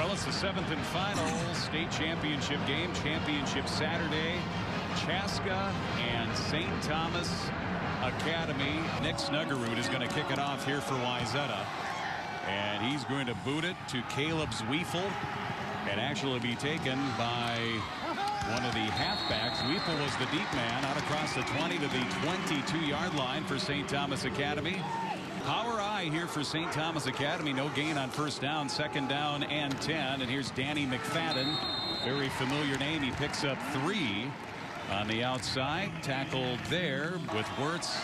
Well, it's the 7th and final state championship game. Championship Saturday. Chaska and St. Thomas Academy. Nick Snuggerud is going to kick it off here for Wayzata. And he's going to boot it to Caleb Zweifel. And actually be taken by one of the halfbacks. Zweifel was the deep man out across the 20 to the 22-yard line for St. Thomas Academy. Power I here for St. Thomas Academy. No gain on first down. Second down and 10. And here's Danny McFadden. Very familiar name. He picks up 3 on the outside. Tackled there with Wirtz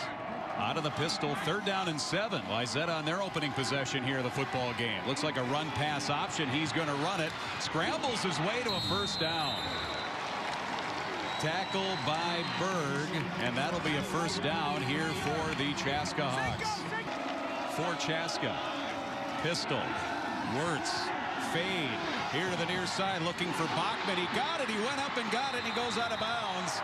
out of the pistol. Third down and 7. Wayzata on their opening possession here of the football game. Looks like a run pass option. He's going to run it. Scrambles his way to a first down. Tackle by Berg. And that'll be a first down here for the Chaska Hawks. For Chaska. Pistol. Wirtz. Fade. Here to the near side looking for Bachman. He got it. He went up and got it. And he goes out of bounds.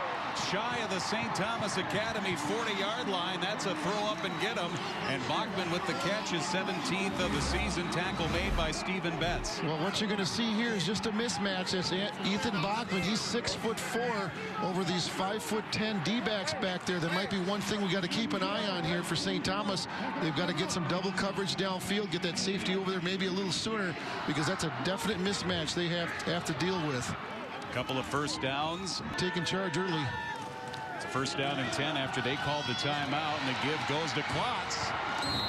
Shy of the St. Thomas Academy 40-yard line. That's a throw up and get him. And Bachman with the catch, his 17th of the season. Tackle made by Stephen Betts. Well, what you're going to see here is just a mismatch. That's Ethan Bachman. He's 6'4" over these 5'10" D-backs back there. There might be one thing we got to keep an eye on here for St. Thomas. They've got to get some double coverage downfield, get that safety over there maybe a little sooner, because that's a definite mismatch they have to deal with. A couple of first downs. Taking charge early. It's a first down and 10 after they called the timeout, and the give goes to Klotz.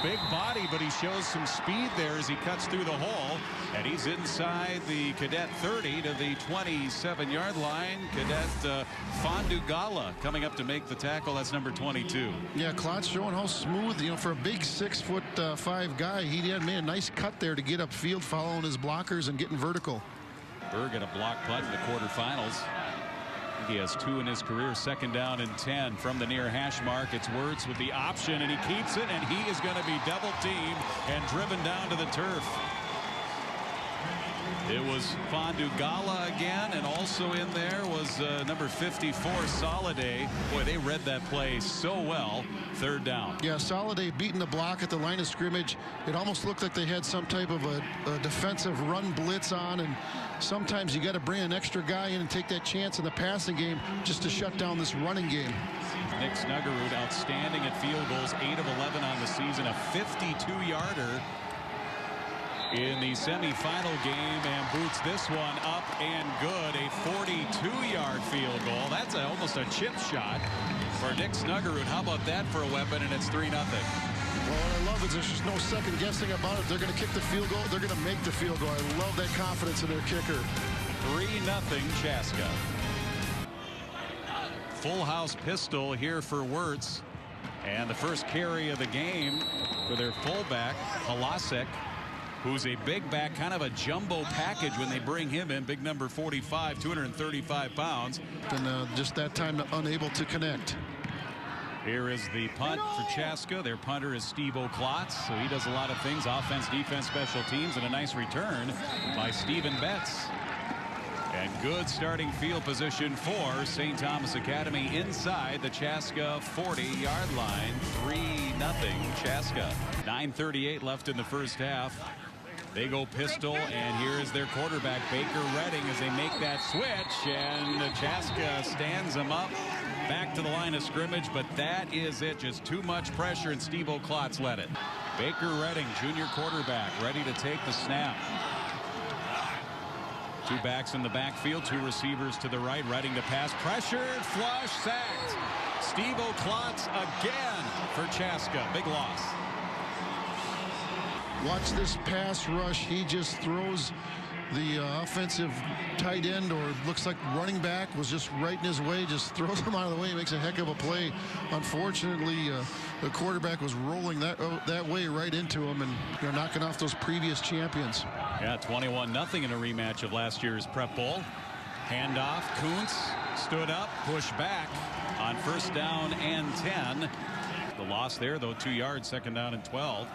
Big body, but he shows some speed there as he cuts through the hole, and he's inside the Cadet 30 to the 27-yard line. Cadet Fondugala coming up to make the tackle. That's number 22. Yeah, Klotz showing how smooth, for a big 6'5" guy. He had made a nice cut there to get upfield, following his blockers and getting vertical. Berg at a block punt in the quarterfinals. He has 2 in his career. Second down and 10 from the near hash mark. It's Wirtz with the option, and he keeps it, and he is going to be double teamed and driven down to the turf. It was Fondugala again, and also in there was number 54, Soliday. Boy, they read that play so well. Third down. Yeah, Soliday beating the block at the line of scrimmage. It almost looked like they had some type of a defensive run blitz on, and sometimes you got to bring an extra guy in and take that chance in the passing game just to shut down this running game. Nick Snuggerud outstanding at field goals, 8 of 11 on the season, a 52-yarder in the semifinal game, and boots this one up and good. A 42-yard field goal. That's almost a chip shot for Nick Snuggerud. How about that for a weapon? And it's 3-0. Well, what I love is there's just no second guessing about it. They're going to kick the field goal. They're going to make the field goal. I love that confidence in their kicker. 3-0 Chaska. Full house pistol here for Wirtz. And the first carry of the game for their fullback, Halasek, who's a big back, kind of a jumbo package when they bring him in. Big number 45, 235 pounds. And just that time unable to connect. Here is the punt for Chaska. Their punter is Steve Klotz, so he does a lot of things: offense, defense, special teams, and a nice return by Stephen Betts. And good starting field position for St. Thomas Academy inside the Chaska 40-yard line. 3-0 Chaska. 9:38 left in the first half. They go pistol, and here is their quarterback, Baker Redding, as they make that switch, and Chaska stands him up back to the line of scrimmage, but that is it. Just too much pressure, and Steve Klotz led it. Baker Redding, junior quarterback, ready to take the snap. 2 backs in the backfield, 2 receivers to the right. Redding to pass, pressured, flush, sacked. Steve Klotz again for Chaska. Big loss. Watch this pass rush. He just throws the offensive tight end, or looks like running back, was just right in his way, just throws him out of the way, makes a heck of a play. Unfortunately, the quarterback was rolling that way right into him, and knocking off those previous champions. Yeah, 21-0 in a rematch of last year's Prep Bowl. Handoff, Kuntz stood up, pushed back on first down and 10. The loss there, though, 2 yards, second down and 12.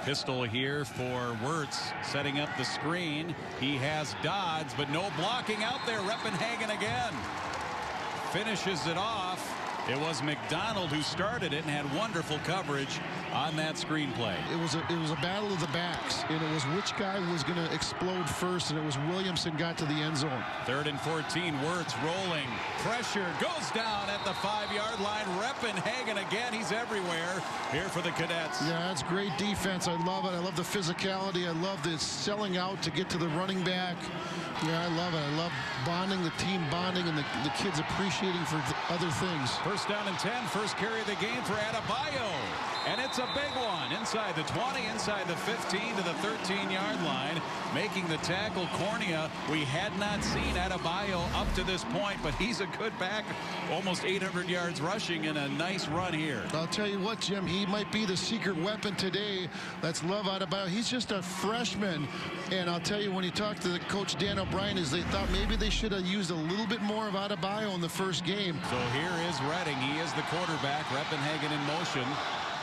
Pistol here for Wirtz, setting up the screen. He has Dodds, but no blocking out there. Reppenhagen again finishes it off. It was McDonald who started it and had wonderful coverage on that screenplay. It was a battle of the backs, and it was which guy was going to explode first, and it was Williamson got to the end zone. 3rd and 14. Wirtz rolling. Pressure goes down at the 5-yard line. Reppenhagen again. He's everywhere here for the Cadets. Yeah, that's great defense. I love it. I love the physicality. I love the selling out to get to the running back. Yeah, I love it. I love bonding, the team bonding, and the kids appreciating for other things. 1st down and 10. First carry of the game for Adebayo. And it's a big one. Inside the 20, inside the 15 to the 13-yard line. Making the tackle, Cornea. We had not seen Adebayo up to this point, but he's a good back. Almost 800 yards rushing and a nice run here. I'll tell you what, Jim, he might be the secret weapon today. Let's love Adebayo. He's just a freshman. And I'll tell you, when you talk to the coach Dan O'Brien, is they thought maybe they should have used a little bit more of Adebayo in the first game. So here is Redding. He is the quarterback. Reppenhagen in motion.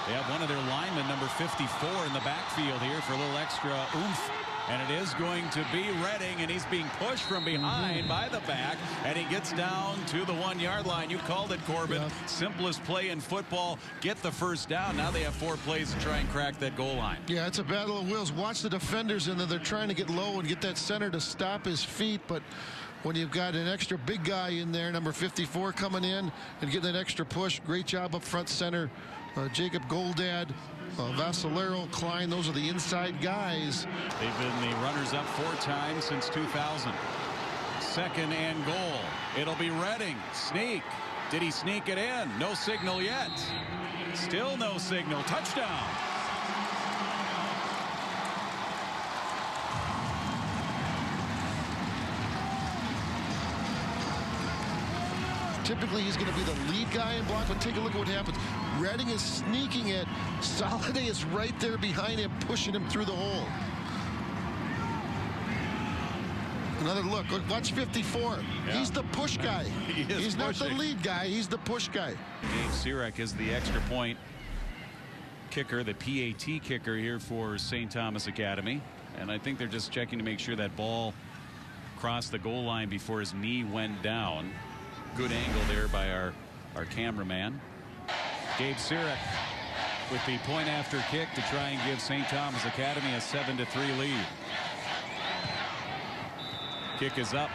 They have one of their linemen, number 54, in the backfield here for a little extra oomph. And it is going to be Redding, and he's being pushed from behind by the back, and he gets down to the 1-yard line. You called it, Corbin. Yep. Simplest play in football. Get the first down. Now they have 4 plays to try and crack that goal line. Yeah, it's a battle of wills. Watch the defenders, and they're trying to get low and get that center to stop his feet, but when you've got an extra big guy in there, number 54, coming in and getting an extra push, great job up front center. Jacob Goldad, Vassalero, Klein, those are the inside guys. They've been the runners-up 4 times since 2000. 2nd and goal. It'll be Redding. Sneak. Did he sneak it in? No signal yet. Still no signal. Touchdown. Typically, he's going to be the lead guy in block, but take a look at what happens. Redding is sneaking it. Soliday is right there behind him, pushing him through the hole. Another look. Watch 54. Yeah. He's the push guy. He's not the lead guy. He's the push guy. Gabe Sirek is the extra point kicker, the PAT kicker here for St. Thomas Academy. And I think they're just checking to make sure that ball crossed the goal line before his knee went down. Good angle there by our cameraman. Gabe Sirek with the point after kick to try and give St. Thomas Academy a 7-3 lead. Kick is up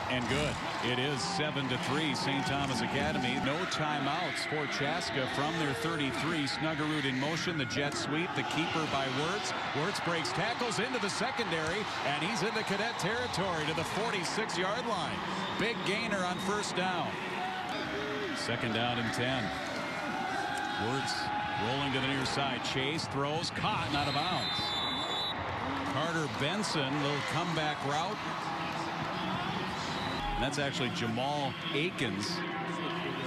and good. It is 7-3 St. Thomas Academy. No timeouts for Chaska from their 33. Snuggerud in motion. The jet sweep. The keeper by Wirtz. Wirtz breaks tackles into the secondary, and he's in the cadet territory to the 46-yard line. Big gainer on 1st down. 2nd down and 10. Wirtz rolling to the near side. Chase throws. Caught and out of bounds. Carter Benson, little comeback route. And that's actually Jamal Akins,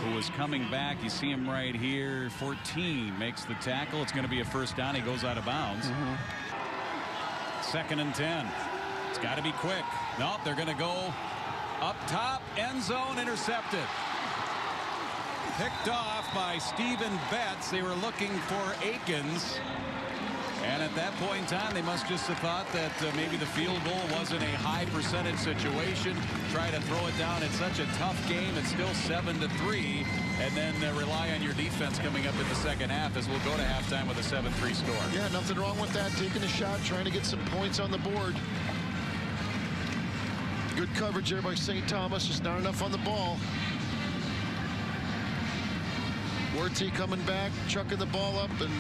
who was coming back. You see him right here. 14 makes the tackle. It's going to be a 1st down. He goes out of bounds. 2nd and 10. It's got to be quick. Nope, they're going to go up top. End zone, intercepted. Picked off by Stephen Betts. They were looking for Akins. And at that point in time, they must just have thought that maybe the field goal wasn't a high percentage situation. Try to throw it down. It's such a tough game. It's still 7-3. And then rely on your defense coming up in the 2nd half, as we'll go to halftime with a 7-3 score. Yeah, nothing wrong with that. Taking a shot, trying to get some points on the board. Good coverage there by St. Thomas. Just not enough on the ball. Wirtz coming back, chucking the ball up, and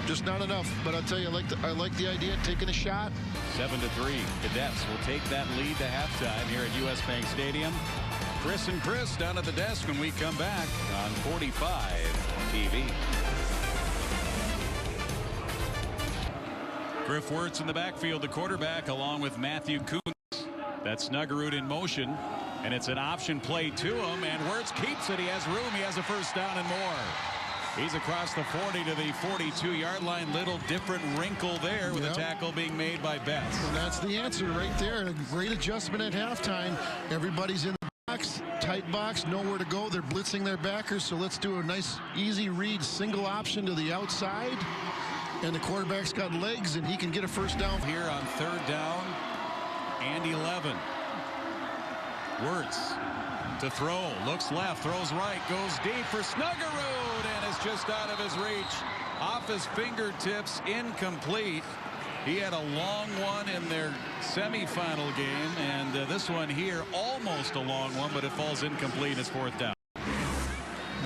just not enough. But I'll tell you, I like the idea of taking a shot. 7-3. Cadets will take that lead to halftime here at US Bank Stadium. Chris and Chris down at the desk when we come back on 45 TV. Griff Wirtz in the backfield, the quarterback, along with Matthew Kuntz. That's Snuggerud in motion. And it's an option play to him, and Wirtz keeps it. He has room. He has a 1st down and more. He's across the 40 to the 42-yard line. Little different wrinkle there with a tackle being made by Betts. And that's the answer right there. A great adjustment at halftime. Everybody's in the box, tight box, nowhere to go. They're blitzing their backers, so let's do a nice, easy read, single option to the outside. And the quarterback's got legs, and he can get a 1st down. Here on 3rd down and 11. Wirtz to throw, looks left, throws right, goes deep for Snuggerud, and it's just out of his reach. off his fingertips, incomplete. He had a long one in their semifinal game, and this one here almost a long one, but it falls incomplete as 4th down.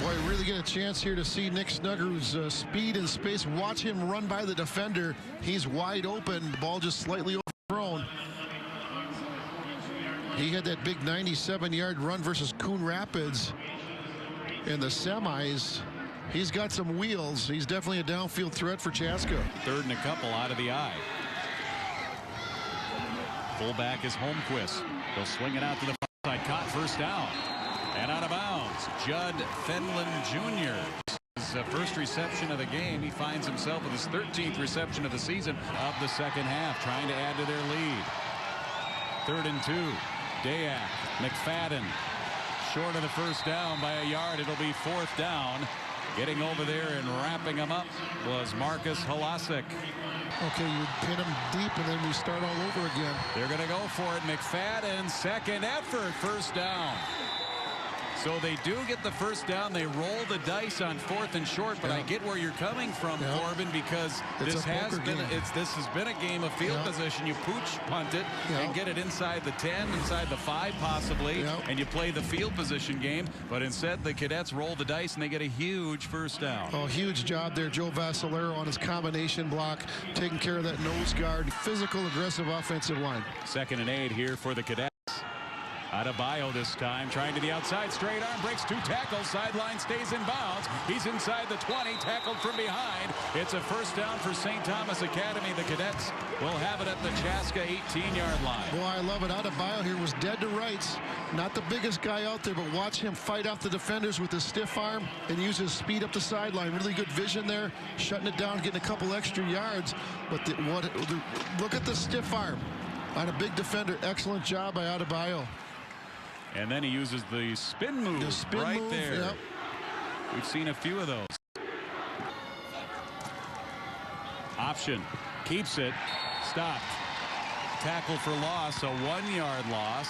Boy, really get a chance here to see Nick Snuggerud's speed and space. Watch him run by the defender. He's wide open. The ball just slightly overthrown. He had that big 97-yard run versus Coon Rapids in the semis. He's got some wheels. He's definitely a downfield threat for Chaska. 3rd and a couple out of the eye. Fullback is Holmquist. He'll swing it out to the far side. Caught, 1st down. And out of bounds, Judd Fenlon Jr. His first reception of the game. He finds himself with his 13th reception of the season of the 2nd half, trying to add to their lead. 3rd and 2. Dayak, McFadden, short of the 1st down by a yard. It'll be 4th down. Getting over there and wrapping him up was Marcus Halasik. Okay, you pin him deep, and then we start all over again. They're going to go for it. McFadden, 2nd effort, 1st down. So they do get the 1st down. They roll the dice on 4th and short, but I get where you're coming from, Corbin, because this has been a game of field position. You pooch punt it and get it inside the 10, inside the 5 possibly, and you play the field position game. But instead, the Cadets roll the dice and they get a huge 1st down. Oh, huge job there, Joe Vassalero on his combination block, taking care of that nose guard. Physical, aggressive offensive line. 2nd and 8 here for the Cadets. Adebayo this time, trying to the outside, straight arm, breaks 2 tackles, sideline stays in bounds. He's inside the 20, tackled from behind. It's a 1st down for St. Thomas Academy. The Cadets will have it at the Chaska 18-yard line. Boy, I love it. Adebayo here was dead to rights. Not the biggest guy out there, but watch him fight off the defenders with his stiff arm and use his speed up the sideline. Really good vision there, shutting it down, getting a couple extra yards. But look at the stiff arm on a big defender. Excellent job by Adebayo. And then he uses the spin move right there. Yep. We've seen a few of those. Option. Keeps it. Stopped. Tackle for loss. A 1-yard loss.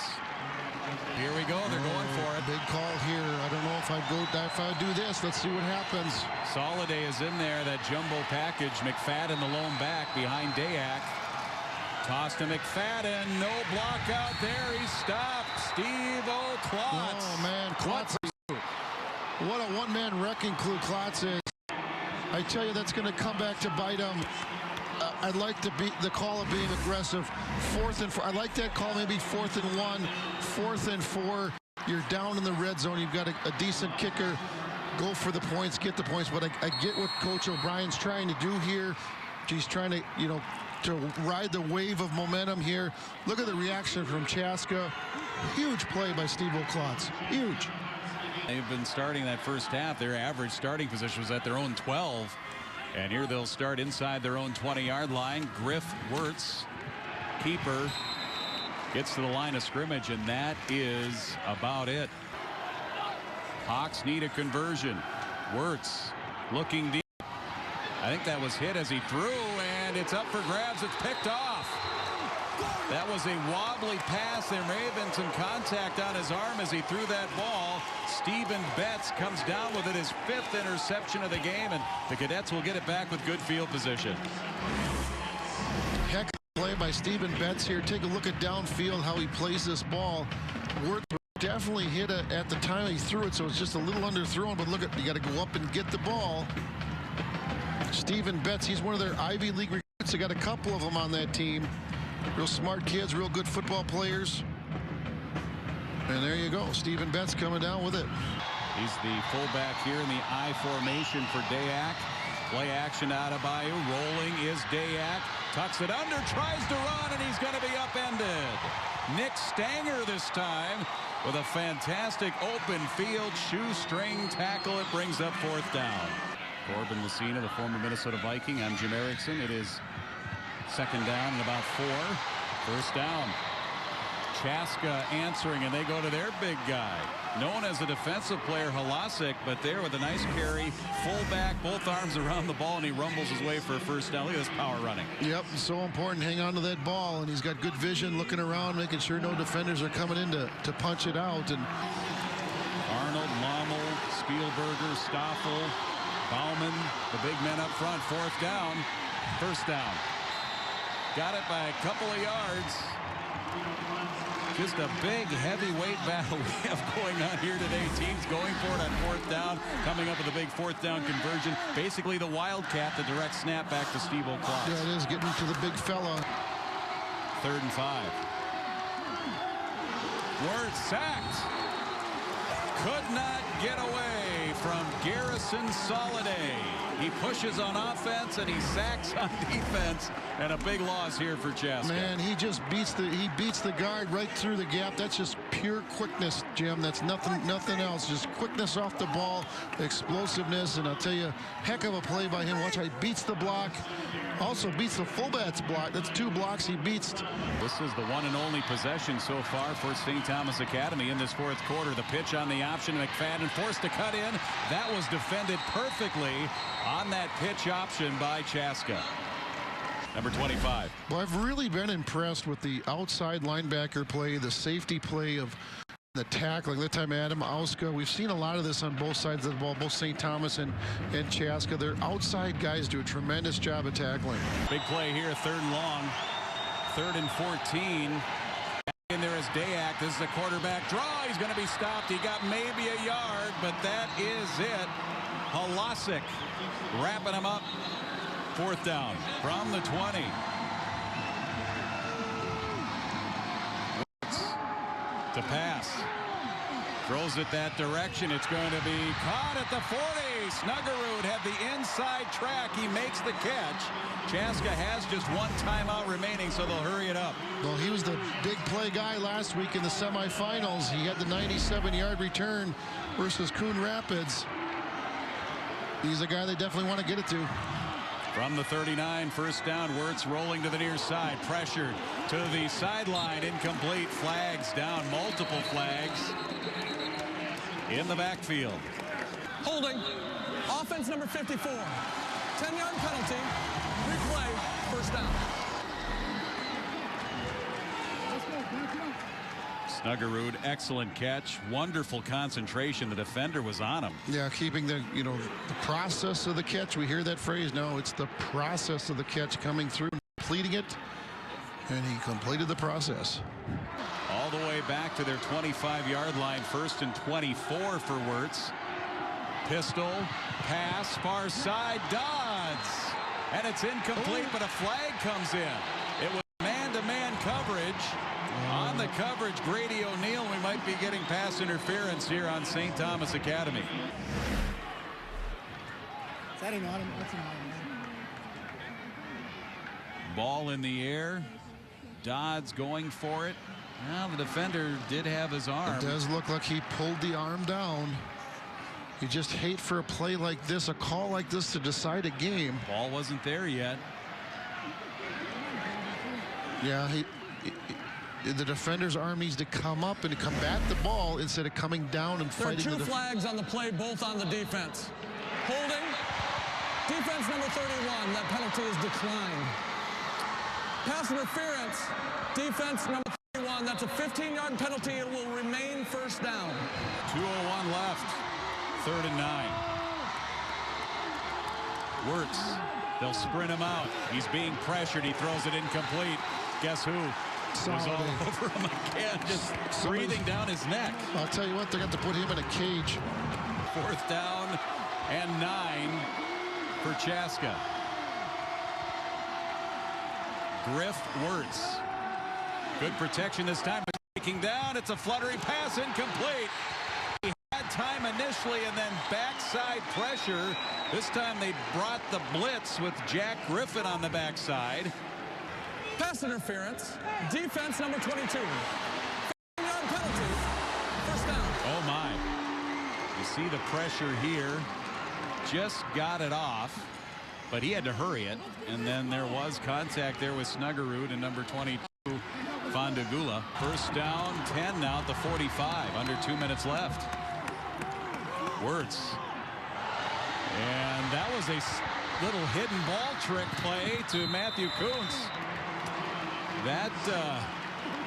Here we go. They're going for it. Big call here. I don't know if I'd do this. Let's see what happens. Soliday is in there. That jumbo package. McFadden, the lone back behind Dayak. Toss to McFadden. No block out there. He stopped. Steve Klotz. Oh, man. Klotz. What a one-man wrecking crew Klotz is. I tell you, that's going to come back to bite him. I'd like the call of being aggressive. 4th and 4. I like that call, maybe 4th and 1. 4th and 4. You're down in the red zone. You've got a decent kicker. Go for the points, get the points. But I get what Coach O'Brien's trying to do here. He's trying to, to ride the wave of momentum here. Look at the reaction from Chaska. Huge play by Steve Klotz. Huge. They've been starting that 1st half. Their average starting position was at their own 12. And here they'll start inside their own 20-yard line. Griff Wirtz, keeper, gets to the line of scrimmage, and that is about it. Hawks need a conversion. Wirtz looking deep. I think that was hit as he threw, and it's up for grabs. It's picked off. That was a wobbly pass. There may have been some contact on his arm as he threw that ball. Stephen Betts comes down with it, his 5th interception of the game, and the Cadets will get it back with good field position. Heck of a play by Stephen Betts here. Take a look at downfield, how he plays this ball. Wirtz definitely hit it at the time he threw it, so it's just a little underthrown, but look at, you got to go up and get the ball. Stephen Betts, he's one of their Ivy League recruits. They got a couple of them on that team. Real smart kids, real good football players. And there you go, Stephen Betts coming down with it. He's the fullback here in the I formation for Dayak. Play action out of Bayou. Rolling is Dayak. Tucks it under, tries to run, and he's going to be upended. Nick Stanger this time with a fantastic open field shoestring tackle. It brings up 4th down. Corbin Lucina, the former Minnesota Viking. I'm Jim Erickson. It is 2nd down and about 4. 1st down. Chaska answering, and they go to their big guy, known as a defensive player, Halasik, but there with a nice carry, fullback, both arms around the ball, and he rumbles his way for a 1st down. Look at this power running. Yep, so important. Hang on to that ball, and he's got good vision, looking around, making sure no defenders are coming in to punch it out. And Arnold, Lommel, Spielberger, Stoffel, Bauman, the big men up front, fourth down, first down. Got it by a couple of yards. Just a big heavyweight battle we have going on here today. Teams going for it on fourth down, coming up with a big fourth down conversion. Basically the wildcat, the direct snap back to Steve O'Clock. Yeah, it is getting to the big fella. 3rd and 5. Wirtz sacked. Could not get away from Garrison Soliday. He pushes on offense and he sacks on defense, and a big loss here for Chaska. Man, he just beats the guard right through the gap. That's just pure quickness, Jim. That's nothing else. Just quickness off the ball, explosiveness, and I'll tell you, heck of a play by him. Watch how he beats the block, also beats the fullback's block. That's 2 blocks he beats. This is the one and only possession so far for St. Thomas Academy in this 4th quarter. The pitch on the option, McFadden forced to cut in. That was defended perfectly on that pitch option by Chaska. Number 25. Well, I've really been impressed with the outside linebacker play, the safety play of the tackling. That time Adam Auska. We've seen a lot of this on both sides of the ball, both St. Thomas and Chaska. Their outside guys do a tremendous job of tackling. Big play here, 3rd and long. 3rd and 14. In there is Dayak. This is the quarterback draw. He's going to be stopped. He got maybe a yard, but that is it. Halasic wrapping him up. 4th down from the 20. To pass. Throws it that direction. It's going to be caught at the 40. Snuggerud had the inside track. He makes the catch. Chaska has just 1 timeout remaining, so they'll hurry it up. Well, he was the big play guy last week in the semifinals. He had the 97-yard return versus Coon Rapids. He's a guy they definitely want to get it to. From the 39, 1st down. Wirtz rolling to the near side. Pressured to the sideline. Incomplete. Flags down. Multiple flags in the backfield. Holding. Offense number 54. 10-yard penalty. Replay. 1st down. Snuggerud, excellent catch. Wonderful concentration. The defender was on him. Yeah, keeping the process of the catch. We hear that phrase. No, it's the process of the catch coming through, completing it, and he completed the process. All the way back to their 25-yard line. 1st and 24 for Wirtz. Pistol, pass, far side, Dodds. And it's incomplete, but a flag comes in. It was man-to-man coverage. On the coverage, Grady O'Neill. We might be getting pass interference here on St. Thomas Academy. Ball in the air. Dodds going for it. Well, the defender did have his arm. It does look like he pulled the arm down. You just hate for a play like this, a call like this, to decide a game. Ball wasn't there yet. Yeah, the defender's arm needs to come up and combat the ball instead of coming down and fighting. There are 2 flags on the play, both on the defense. Holding. Defense number 31. That penalty is declined. Pass interference. Defense number 31. That's a 15-yard penalty. It will remain 1st down. 2:01 left. 3rd and 9. Wirtz. They'll sprint him out. He's being pressured. He throws it incomplete. Guess who? Was all over him again, just breathing down his neck. I'll tell you what, they're going to have to put him in a cage. 4th down and 9 for Chaska. Griff Wirtz. Good protection this time. Taking down. It's a fluttery pass, incomplete. He had time initially and then backside pressure. This time they brought the blitz with Jack Griffin on the backside. Pass interference. Defense number 22. 15-yard penalty. 1st down. Oh my. You see the pressure here. Just got it off, but he had to hurry it. And then there was contact there with Snuggerud and number 22, Fondagula. 1st down, 10 now at the 45. Under 2 minutes left. Wirtz. And that was a little hidden ball trick play to Matthew Kuntz. That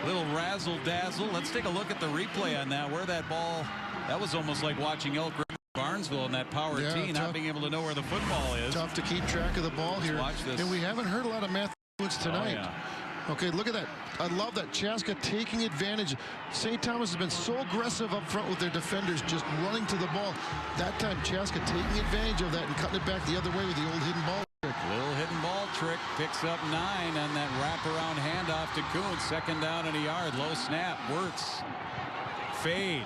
little razzle-dazzle. Let's take a look at the replay on that. Where that ball, that was almost like watching Elk River Barn Burnsville in that power T, not being able to know where the football is. Tough to keep track of the ball here. Watch this. And we haven't heard a lot of Matthew Woods tonight. Oh, yeah. Okay, look at that. I love that. Chaska taking advantage. St. Thomas has been so aggressive up front with their defenders, just running to the ball. That time, Chaska taking advantage of that and cutting it back the other way with the old hidden ball trick. Little hidden ball trick, picks up 9 on that wraparound handoff to Kuhn. Second down and a yard. Low snap. Wirtz. Fade.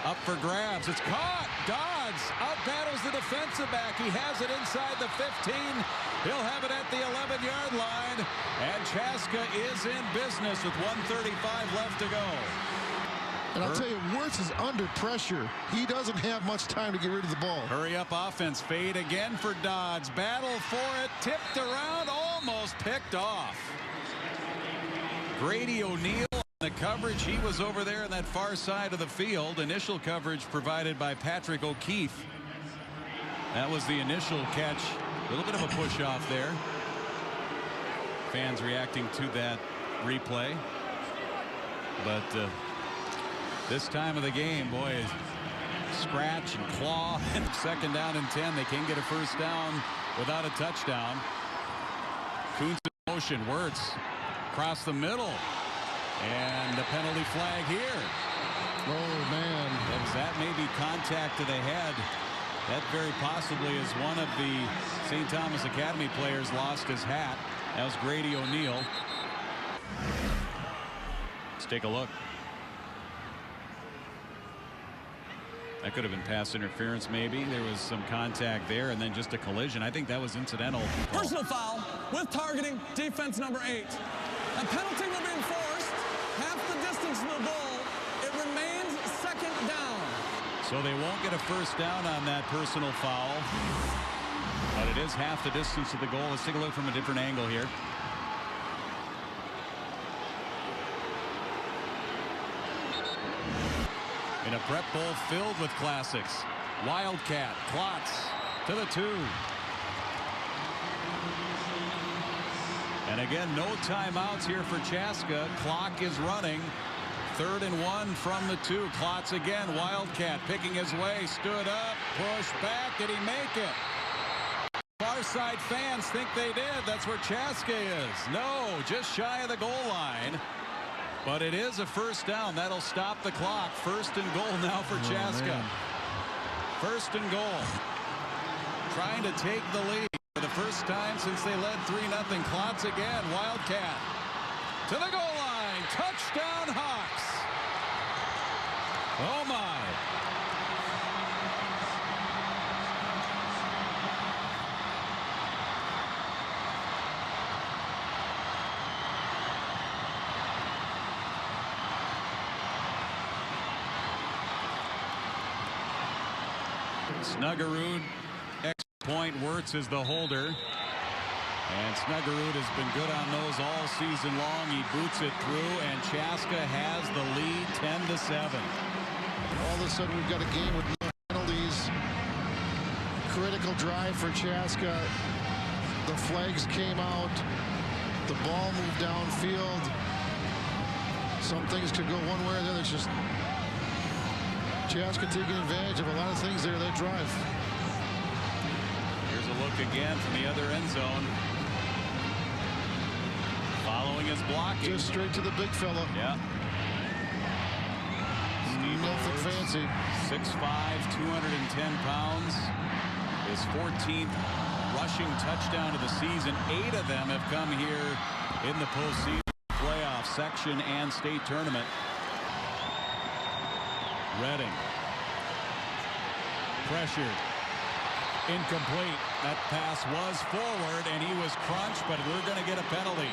Up for grabs. It's caught. Dodds out battles the defensive back. He has it inside the 15. He'll have it at the 11-yard line. And Chaska is in business with 1:35 left to go. And I'll tell you, Wirtz is under pressure. He doesn't have much time to get rid of the ball. Hurry up offense. Fade again for Dodds. Battle for it. Tipped around. Almost picked off. Grady O'Neill. The coverage, he was over there on that far side of the field. Initial coverage provided by Patrick O'Keefe. That was the initial catch. A little bit of a push off there. Fans reacting to that replay. But this time of the game, boy, scratch and claw. Second down and 10. They can get a first down without a touchdown. Kuntz in motion. Wirtz across the middle. And the penalty flag here. Oh, man. That may be contact to the head. That very possibly is one of the St. Thomas Academy players lost his hat. That was Grady O'Neill. Let's take a look. That could have been pass interference, maybe. There was some contact there, and then just a collision. I think that was incidental. Personal foul with targeting defense number 8. A penalty will be enforced. Half the distance from the goal. It remains second down. So they won't get a first down on that personal foul. But it is half the distance to the goal. Let's take a look from a different angle here. In a prep bowl filled with classics. Wildcat, Klotz to the 2. And again, no timeouts here for Chaska. Clock is running. 3rd and 1 from the 2. Klotz again. Wildcat picking his way. Stood up. Pushed back. Did he make it? Far side fans think they did. That's where Chaska is. No, just shy of the goal line. But it is a first down. That'll stop the clock. 1st and goal now for Chaska. 1st and goal. Trying to take the lead. For the first time since they led 3-0. Klotz again. Wildcat. To the goal line. Touchdown Hawks. Oh my. Snuggerud. Point. Wirtz is the holder. And Snuggerud has been good on those all season long. He boots it through, and Chaska has the lead 10-7. All of a sudden, we've got a game with no penalties. Critical drive for Chaska. The flags came out. The ball moved downfield. Some things could go one way or the other. It's just Chaska taking advantage of a lot of things there that drive. Here's a look again from the other end zone. Following his blocking. Just straight to the big fella. Yeah. Nothing fancy. 6'5", 210 pounds. His 14th rushing touchdown of the season. 8 of them have come here in the postseason, playoff, section, and state tournament. Redding. Pressured. Incomplete. That pass was forward, and he was crunched, but we're going to get a penalty.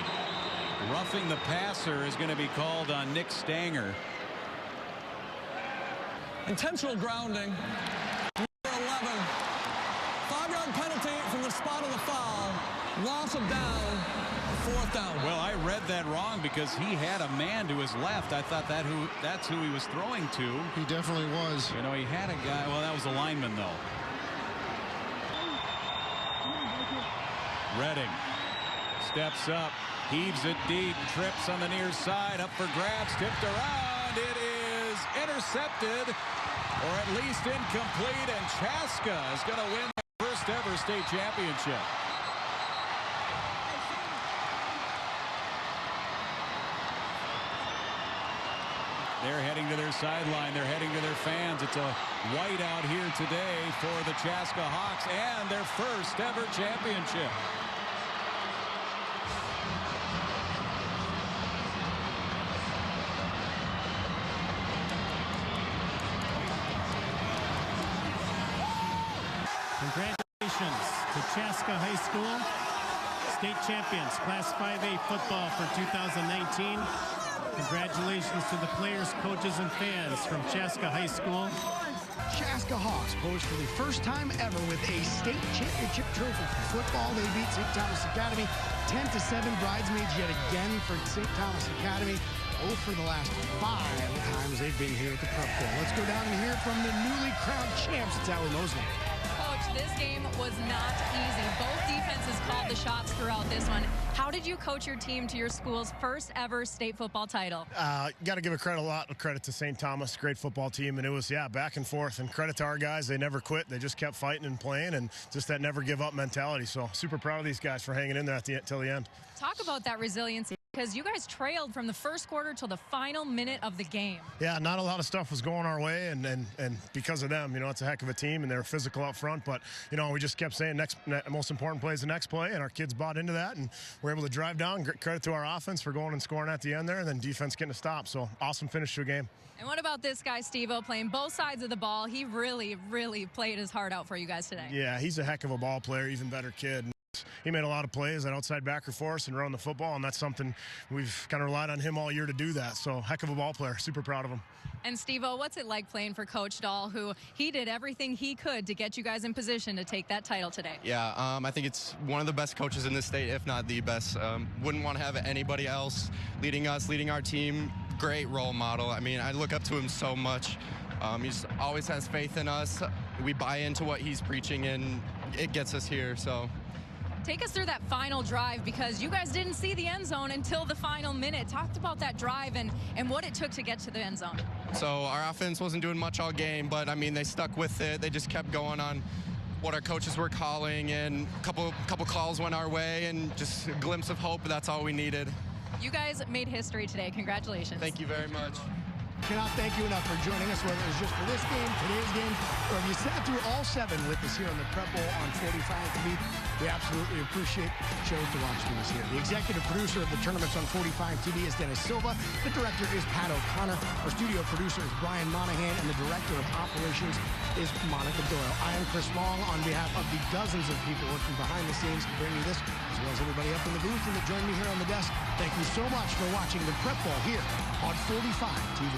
Roughing the passer is going to be called on Nick Stanger. Intentional grounding. Number 11. 5-yard penalty from the spot of the foul. Loss of down. 4th down. Well, I read that wrong because he had a man to his left. I thought that's who he was throwing to. He definitely was. You know, he had a guy. Well, that was a lineman, though. Redding steps up, heaves it deep, trips on the near side, up for grabs, tipped around. It is intercepted or at least incomplete, and Chaska is going to win the first ever state championship. They're heading to their sideline. They're heading to their fans. It's a whiteout here today for the Chaska Hawks and their first ever championship. Congratulations to Chaska High School, state champions, Class 5A football for 2019. Congratulations to the players, coaches, and fans from Chaska High School. Chaska Hawks posed for the first time ever with a state championship trophy for football. They beat St. Thomas Academy 10-7. Bridesmaids yet again for St. Thomas Academy. For the last 5 times they've been here at the Prep Bowl. Let's go down and hear from the newly crowned champs. It's Allie Mosley. Coach, this game was not easy. Both defenses called the shots throughout this one. How did you coach your team to your school's first ever state football title? Got to give a lot of credit to St. Thomas, great football team, and it was, back and forth. And credit to our guys, they never quit. They just kept fighting and playing, and just that never give up mentality. So super proud of these guys for hanging in there till the end. Talk about that resiliency, because you guys trailed from the first quarter till the final minute of the game. Yeah, not a lot of stuff was going our way, and because of them, it's a heck of a team, and they're physical up front. But we just kept saying most important play is the next play, and our kids bought into that, and we're able to drive down. Credit to our offense for going and scoring at the end there, and then defense getting a stop. So awesome finish to a game. And what about this guy, Steve-O, playing both sides of the ball? He really, really played his heart out for you guys today. Yeah, he's a heck of a ball player, even better kid. He made a lot of plays at outside backer for us and run the football, and that's something we've kind of relied on him all year to do that. So heck of a ball player. Super proud of him. And Steve-O, what's it like playing for Coach Dahl, who he did everything he could to get you guys in position to take that title today? Yeah, I think it's one of the best coaches in the state, if not the best. Wouldn't want to have anybody else leading us, leading our team. Great role model. I mean, I look up to him so much. He just always has faith in us. We buy into what he's preaching, and it gets us here. So. Take us through that final drive, because you guys didn't see the end zone until the final minute. Talked about that drive and what it took to get to the end zone. So our offense wasn't doing much all game, but I mean, they stuck with it. They just kept going on what our coaches were calling, and a couple calls went our way, and just a glimpse of hope. That's all we needed. You guys made history today. Congratulations. Thank you very much. Cannot thank you enough for joining us, whether it was just for this game, today's game, or if you sat through all 7 with us here on the Prep Bowl on 45 TV. We absolutely appreciate chose to watch us here. The executive producer of the tournaments on 45 TV is Dennis Silva. The director is Pat O'Connor. Our studio producer is Brian Monahan, and the director of operations is Monica Doyle. I am Chris Long on behalf of the dozens of people working behind the scenes to bring you this, as well as everybody up in the booth and that joined me here on the desk. Thank you so much for watching the Prep Bowl here on 45 TV.